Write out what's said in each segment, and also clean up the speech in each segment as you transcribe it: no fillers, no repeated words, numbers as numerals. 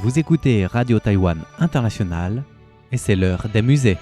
Vous écoutez Radio Taïwan International et c'est l'heure des musées.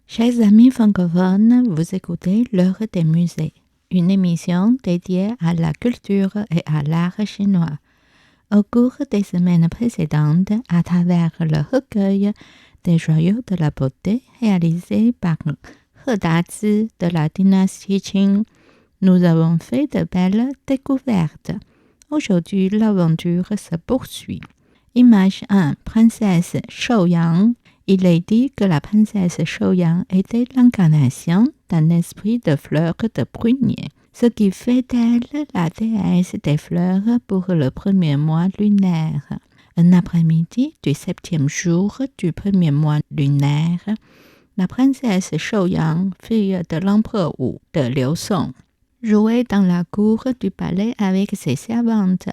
Chers amis francophones, vous écoutez l'heure des musées, une émission dédiée à la culture et à l'art chinois. Au cours des semaines précédentes, à travers le recueil des joyaux de la beauté réalisé par He Dazi de la dynastie Qing, nous avons fait de belles découvertes. Aujourd'hui, l'aventure se poursuit. Image 1. Princesse Shouyang. Il est dit que la princesse Shouyang était l'incarnation d'un esprit de fleurs de prunier, ce qui fait d'elle la déesse des fleurs pour le premier mois lunaire. Un après-midi du 7e jour du premier mois lunaire, la princesse Shouyang, fille de l'empereur Wu de Liu Song, jouait dans la cour du palais avec ses servantes.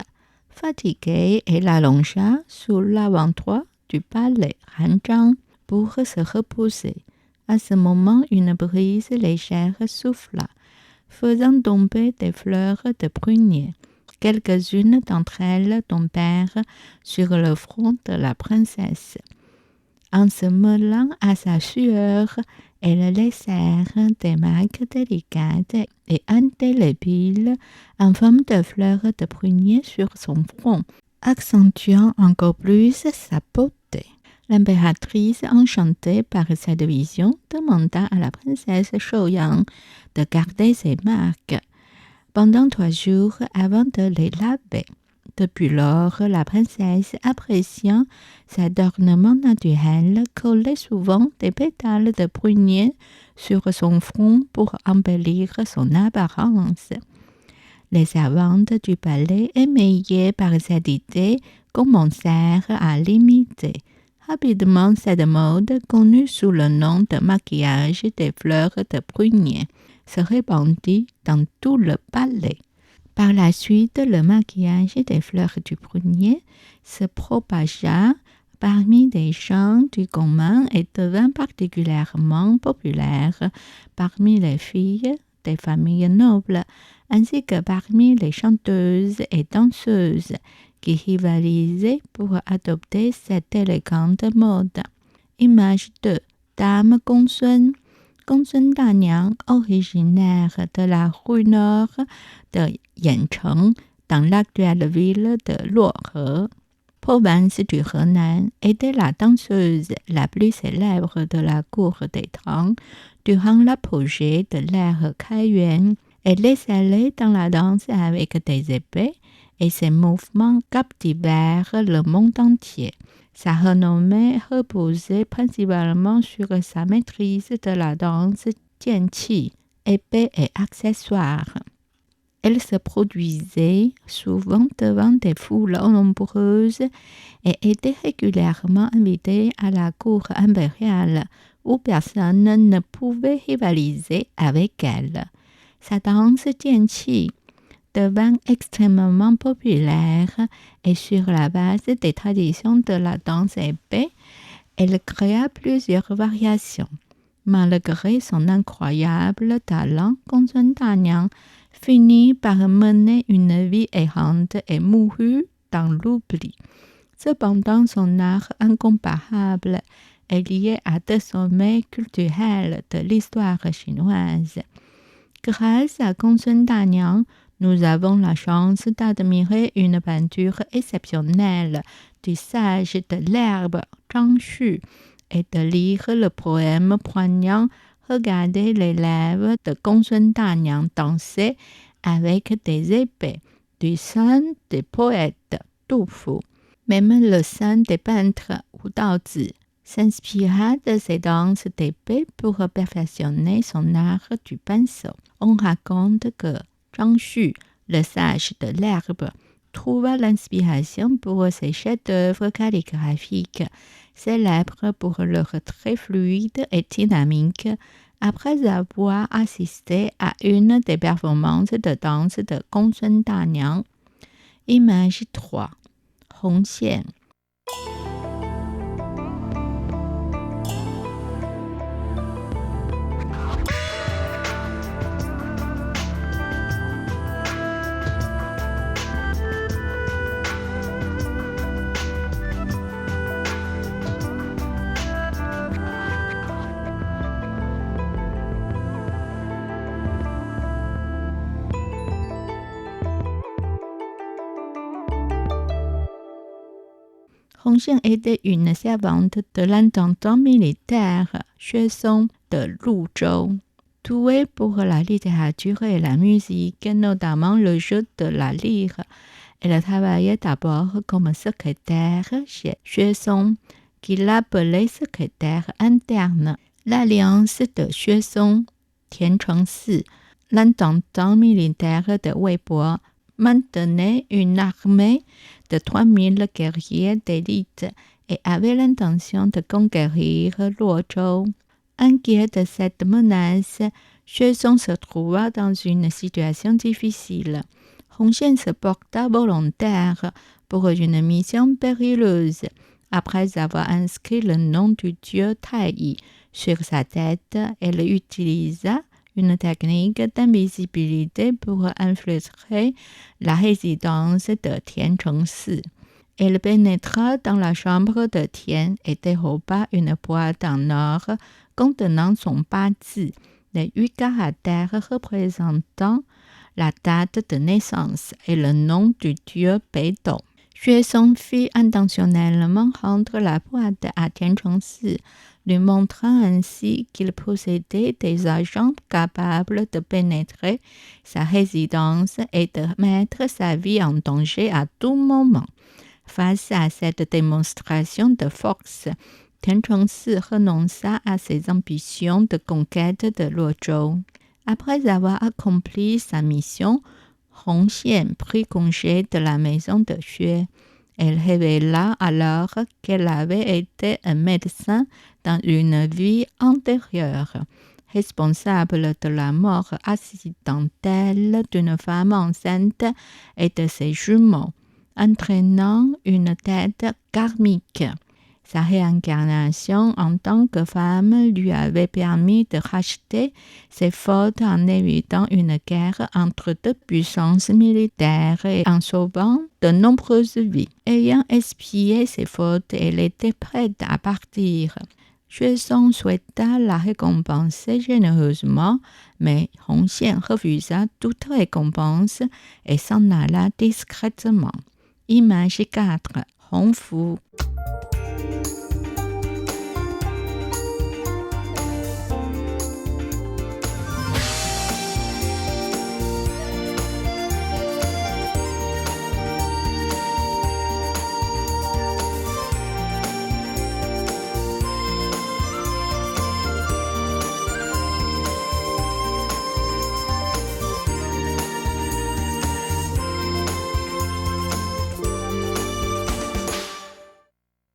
Fatiguée, elle allongea sous l'avant-toit du palais Hanzhang pour se reposer. À ce moment, une brise légère souffla, faisant tomber des fleurs de prunier. Quelques-unes d'entre elles tombèrent sur le front de la princesse. En se mêlant à sa sueur, elles laissèrent des marques délicates et indélébiles en forme de fleurs de prunier sur son front, accentuant encore plus sa beauté. L'impératrice, enchantée par cette vision, demanda à la princesse Shouyang de garder ces marques pendant 3 jours avant de les laver. Depuis lors, la princesse, appréciant cet ornement naturel, collait souvent des pétales de prunier sur son front pour embellir son apparence. Les servantes du palais, émerveillées par cette idée, commencèrent à l'imiter. Rapidement, cette mode, connue sous le nom de maquillage des fleurs de prunier, se répandit dans tout le palais. Par la suite, le maquillage des fleurs du prunier se propagea parmi les gens du commun et devint particulièrement populaire parmi les filles des familles nobles, ainsi que parmi les chanteuses et danseuses qui rivalisaient pour adopter cette élégante mode. Image 2. Dame Gongsun. Gongsun Danyang, originaire de la rue nord de Yancheng, dans l'actuelle ville de Luohe, province du Henan, était la danseuse la plus célèbre de la cour des Tang durant l'apogée de l'ère Kaiyuan. Elle excellait dans la danse avec des épées et ses mouvements captivèrent le monde entier. Sa renommée reposait principalement sur sa maîtrise de la danse tianqi, épée et accessoires. Elle se produisait souvent devant des foules nombreuses et était régulièrement invitée à la cour impériale où personne ne pouvait rivaliser avec elle. Sa danse tianqi devint extrêmement populaire et sur la base des traditions de la danse épée, elle créa plusieurs variations. Malgré son incroyable talent, Gongsun Danyang finit par mener une vie errante et mourut dans l'oubli. Cependant, son art incomparable est lié à deux sommets culturels de l'histoire chinoise. Grâce à Gongsun Danyang, nous avons la chance d'admirer une peinture exceptionnelle du sage de l'herbe Zhang Xu et de lire le poème poignant « Regardez l'élève de Gongsun Danyang danser avec des épées » du saint des poètes Du Fu. Même le saint des peintres Wu Daozi s'inspira de ces danses d'épée pour perfectionner son art du pinceau. On raconte que Zhang Xu, le sage de l'herbe, trouva l'inspiration pour ses chefs-d'œuvre calligraphiques, célèbres pour leur trait fluide et dynamique, après avoir assisté à une des performances de danse de Gongsun Danyang. Image 3. Hongxian. Hong Xian était une servante de l'intendant militaire Xue Song de Luzhou. Douée pour la littérature et la musique, notamment le jeu de la lyre, elle travaillait d'abord comme secrétaire chez Xue Song, qui l'appelait secrétaire interne. L'alliance de Xue Song, Tian Chengsi, l'intendant militaire de Weibo, maintenait une armée de 3000 guerriers d'élite et avait l'intention de conquérir Luozhou. Inquiet de cette menace, Xue Song se trouva dans une situation difficile. Hong Xian se porta volontaire pour une mission périlleuse. Après avoir inscrit le nom du dieu Tai Yi sur sa tête, elle utilisa une technique d'invisibilité pour infiltrer la résidence de Tian Chengsi. Elle pénétra dans la chambre de Tian et déroba une boîte en or contenant son bâti, les 8 caractères représentant la date de naissance et le nom du dieu Beidou. Xue Song fit intentionnellement rendre la boîte à Tian Chengsi, lui montrant ainsi qu'il possédait des agents capables de pénétrer sa résidence et de mettre sa vie en danger à tout moment. Face à cette démonstration de force, Tian Chengsi renonça à ses ambitions de conquête de Luozhou. Après avoir accompli sa mission, Hong Xian prit congé de la maison de Xue. Elle révéla alors qu'elle avait été un médecin dans une vie antérieure, responsable de la mort accidentelle d'une femme enceinte et de ses jumeaux, entraînant une tête karmique. Sa réincarnation en tant que femme lui avait permis de racheter ses fautes en évitant une guerre entre deux puissances militaires et en sauvant de nombreuses vies. Ayant expié ses fautes, elle était prête à partir. Xue Song souhaita la récompenser généreusement, mais Hong Xian refusa toute récompense et s'en alla discrètement. Image 4. Hong Fu.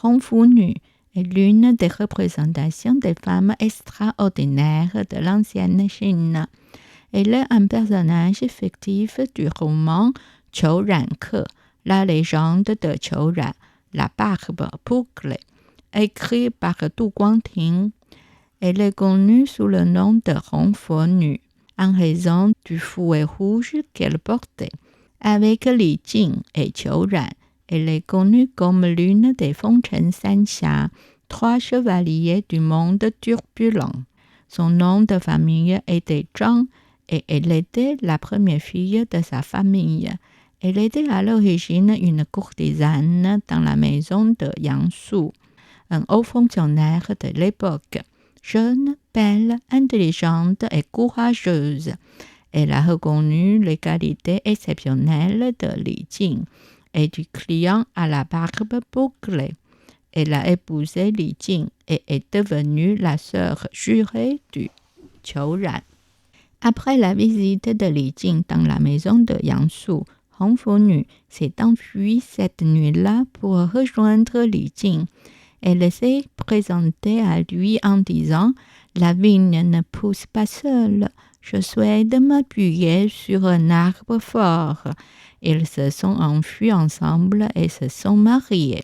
Hong Fu Nu est l'une des représentations des femmes extraordinaires de l'ancienne Chine. Elle est un personnage fictif du roman Qiu Ran Ke, la légende de Qiu Ran, la barbe bouclée, écrit par Du Guangting. Elle est connue sous le nom de Hong Fu Nu, en raison du fouet rouge qu'elle portait. Avec Li Jing et Qiu Ran, elle est connue comme l'une des Fengchen Sanxia, 3 chevaliers du monde turbulent. Son nom de famille était Zhang et elle était la première fille de sa famille. Elle était à l'origine une courtisane dans la maison de Yang Su, un haut fonctionnaire de l'époque. Jeune, belle, intelligente et courageuse, elle a reconnu les qualités exceptionnelles de Li Jing et du client à la barbe bouclée. Elle a épousé Li Jing et est devenue la sœur jurée du Qiu Ran. Après la visite de Li Jing dans la maison de Yang Su, Hong Fu Nu s'est enfuie cette nuit-là pour rejoindre Li Jing. Elle s'est présentée à lui en disant « La vigne ne pousse pas seule, je souhaite m'appuyer sur un arbre fort ». Ils se sont enfuis ensemble et se sont mariés.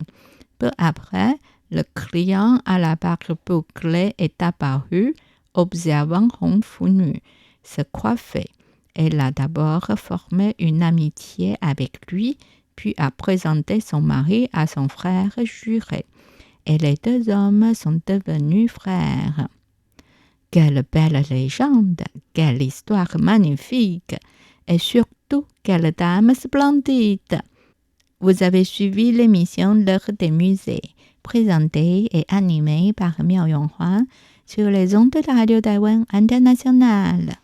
Peu après, le client à la barbe bouclée est apparu, observant Hong Fu Nu se coiffer. Elle a d'abord formé une amitié avec lui, puis a présenté son mari à son frère juré. Et les 2 hommes sont devenus frères. Quelle belle légende, quelle histoire magnifique, et surtout quelle dame splendide. Vous avez suivi l'émission L'heure des musées, présentée et animée par Miao Yonghua sur les ondes de Radio Taïwan Internationale.